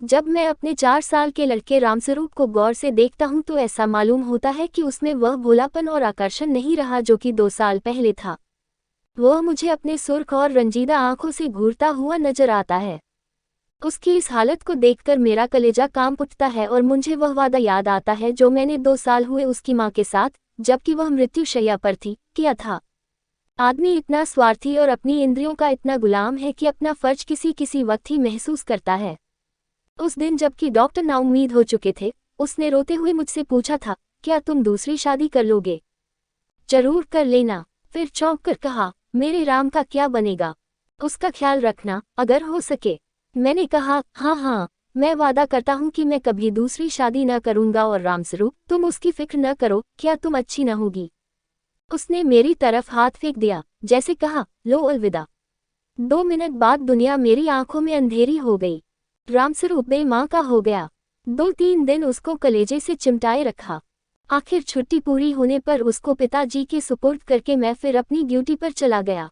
जब मैं अपने 4 साल के लड़के रामस्वरूप को गौर से देखता हूँ तो ऐसा मालूम होता है कि उसमें वह भोलापन और आकर्षण नहीं रहा जो कि 2 साल पहले था। वह मुझे अपने सुर्ख और रंजीदा आंखों से घूरता हुआ नजर आता है। उसकी इस हालत को देखकर मेरा कलेजा कांप उठता है और मुझे वह वादा याद आता है जो मैंने 2 साल हुए उसकी माँ के साथ, जबकि वह मृत्युशैया पर थी, किया था। आदमी इतना स्वार्थी और अपनी इंद्रियों का इतना गुलाम है कि अपना फर्ज किसी वक्त ही महसूस करता है। उस दिन जबकि डॉक्टर नाउम्मीद हो चुके थे, उसने रोते हुए मुझसे पूछा था, क्या तुम दूसरी शादी कर लोगे? जरूर कर लेना। फिर चौंक कर कहा, मेरे राम का क्या बनेगा? उसका ख्याल रखना, अगर हो सके। मैंने कहा, हाँ हाँ, मैं वादा करता हूँ कि मैं कभी दूसरी शादी न करूँगा और रामस्वरूप तुम उसकी फिक्र न करो, क्या तुम अच्छी न होगी? उसने मेरी तरफ हाथ फेंक दिया, जैसे कहा, लो अलविदा। 2 मिनट बाद दुनिया मेरी आंखों में अंधेरी हो गई। रामस्वरूप बेमां का हो गया। 2-3 दिन उसको कलेजे से चिमटाए रखा। आखिर छुट्टी पूरी होने पर उसको पिताजी के सुपुर्द करके मैं फिर अपनी ड्यूटी पर चला गया।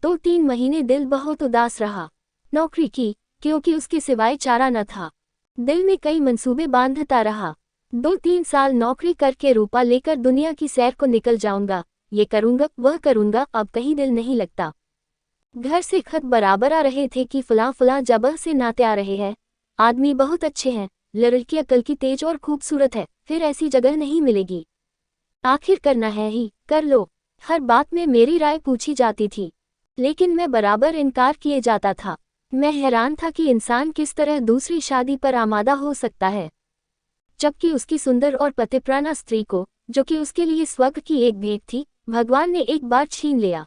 2-3 महीने दिल बहुत उदास रहा। नौकरी की, क्योंकि उसके सिवाय चारा न था। दिल में कई मंसूबे बांधता रहा। 2-3 साल नौकरी करके रूपा लेकर दुनिया की सैर को निकल जाऊंगा, ये करूंगा वह करूंगा, अब कहीं दिल नहीं लगता। घर से खत बराबर आ रहे थे कि फलां जगह से नाते आ रहे हैं, आदमी बहुत अच्छे हैं, लड़की अकल की तेज और खूबसूरत है, फिर ऐसी जगह नहीं मिलेगी। आखिर करना है ही, कर लो। हर बात में मेरी राय पूछी जाती थी, लेकिन मैं बराबर इनकार किए जाता था। मैं हैरान था कि इंसान किस तरह दूसरी शादी पर आमादा हो सकता है, जबकि उसकी सुंदर और पतिव्रता स्त्री को, जो कि उसके लिए स्वर्ग की एक भेंट थी, भगवान ने एक बार छीन लिया।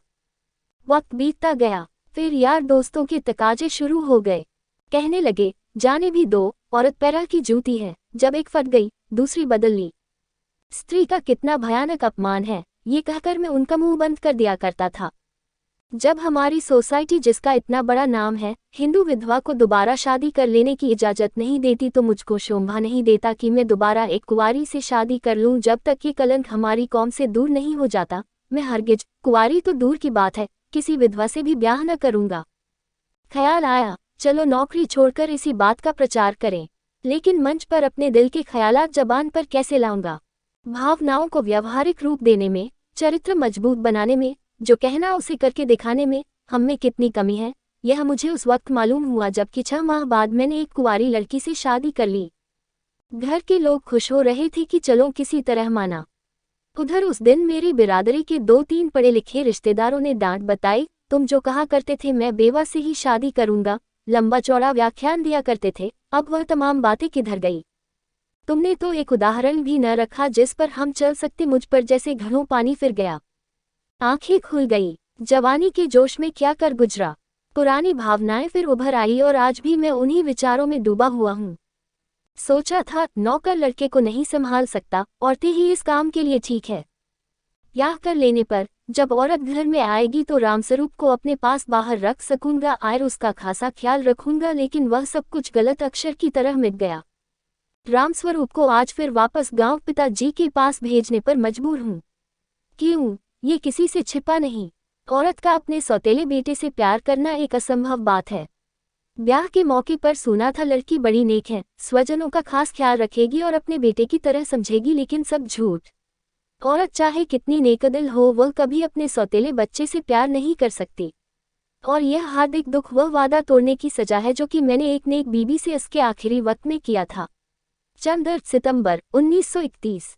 वक्त बीतता गया, फिर यार दोस्तों के तकाजे शुरू हो गए। कहने लगे, जाने भी दो, औरत पैरा की जूती है, जब एक फट गई दूसरी बदल ली। स्त्री का कितना भयानक अपमान है, ये कहकर मैं उनका मुंह बंद कर दिया करता था। जब हमारी सोसाइटी, जिसका इतना बड़ा नाम है, हिंदू विधवा को दोबारा शादी कर लेने की इजाजत नहीं देती, तो मुझको शोभा नहीं देता कि मैं दोबारा एक कुंवारी से शादी कर लूं। जब तक ये कलंक हमारी कौम से दूर नहीं हो जाता, मैं हरगिज, कुंवारी तो दूर की बात है, किसी विधवा से भी ब्याह न करूंगा। ख्याल आया, चलो नौकरी छोड़कर इसी बात का प्रचार करें, लेकिन मंच पर अपने दिल के ख्यालात जबान पर कैसे लाऊंगा? भावनाओं को व्यवहारिक रूप देने में, चरित्र मजबूत बनाने में, जो कहना उसे करके दिखाने में हम में कितनी कमी है, यह मुझे उस वक्त मालूम हुआ जबकि 6 माह बाद मैंने एक कुंवारी लड़की से शादी कर ली। घर के लोग खुश हो रहे थे कि चलो किसी तरह माना। उधर उस दिन मेरी बिरादरी के 2-3 पढ़े लिखे रिश्तेदारों ने डांट बताई, तुम जो कहा करते थे मैं बेवा से ही शादी करूंगा, लंबा चौड़ा व्याख्यान दिया करते थे, अब वह तमाम बातें किधर गई? तुमने तो एक उदाहरण भी न रखा जिस पर हम चल सकते। मुझ पर जैसे घड़ों पानी फिर गया। आंखें खुल गई। जवानी के जोश में क्या कर गुजरा, पुरानी भावनाएं फिर उभर आई और आज भी मैं उन्हीं विचारों में डूबा हुआ हूँ। सोचा था नौकर लड़के को नहीं संभाल सकता, औरतें ही इस काम के लिए ठीक है। ब्याह कर लेने पर जब औरत घर में आएगी तो रामस्वरूप को अपने पास बाहर रख सकूंगा और उसका खासा ख्याल रखूंगा, लेकिन वह सब कुछ गलत अक्षर की तरह मिट गया। रामस्वरूप को आज फिर वापस गांव पिताजी के पास भेजने पर मजबूर हूँ। क्यों? ये किसी से छिपा नहीं। औरत का अपने सौतेले बेटे से प्यार करना एक असंभव बात है। ब्याह के मौके पर सुना था लड़की बड़ी नेक है, स्वजनों का खास ख्याल रखेगी और अपने बेटे की तरह समझेगी, लेकिन सब झूठ। औरत चाहे कितनी नेकदिल हो, वह कभी अपने सौतेले बच्चे से प्यार नहीं कर सकती। और यह हार्दिक दुख वह वादा तोड़ने की सजा है जो कि मैंने एक नेक बीबी से इसके आखिरी वक्त में किया था। चंद सितंबर 1931।